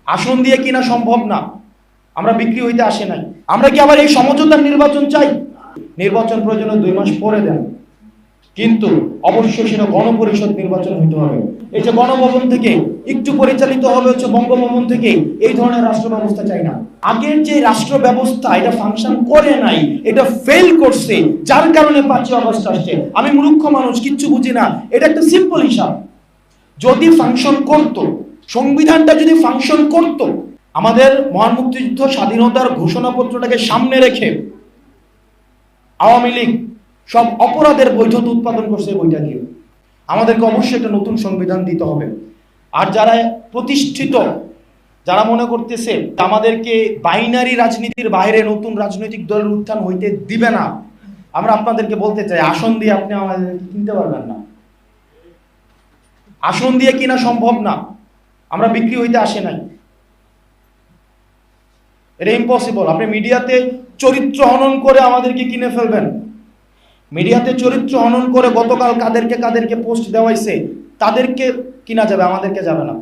আসন দিয়ে কিনা সম্ভব না, আমরা বিক্রি হইতে আসে নাই। আমরা কি আবার এই সমঝোতার নির্বাচন চাই? নির্বাচন প্রয়োজনে 2 মাস পরে দেন, কিন্তু অবশ্যই সেটা গণপরিষদ নির্বাচন হইতে হবে। এই যে গণভবন থেকে একটু পরিচালিত হবে হচ্ছে বঙ্গভবন থেকে, এই ধরনের রাষ্ট্র ব্যবস্থা চাই না। আগের যে রাষ্ট্র ব্যবস্থা এটা ফাংশন করে নাই, এটা ফেল করছে, যার কারণে 5ই আগস্ট আসছে। আমি মূর্খ মানুষ, কিচ্ছু বুঝি না, এটা একটা সিম্পল হিসাব। যদি ফাংশন করত, সংবিধানটা যদি ফাংশন করত, আমাদের মহান মুক্তিযুদ্ধ স্বাধীনতার ঘোষণাপত্রটাকে সামনে রেখে আওয়ামী লীগ সব অপরাধের বৈধতা উৎপাদন করছে বইটা দিয়ে। আমাদেরকে অবশ্যই একটা নতুন সংবিধান দিতে হবে। আর যারা প্রতিষ্ঠিত, যারা মনে করতেছে আমাদেরকে বাইনারি রাজনীতির বাইরে নতুন রাজনৈতিক দলের উত্থান হইতে দিবে না, আমরা আপনাদেরকে বলতে চাই, আসন দিয়ে আপনি আমাদেরকে কিনতে পারবেন না। আসন দিয়ে কিনা সম্ভব না, আমরা বিক্রি হইতে আসে নাই, এটা ইম্পসিবল। আপনি মিডিয়াতে চরিত্র হনন করে আমাদেরকে কিনে ফেলবেন। মিডিয়াতে চরিত্র হনন করে গতকাল কাদেরকে পোস্ট দেওয়াইছে তাদেরকে কিনা যাবে, আমাদেরকে যাবে না।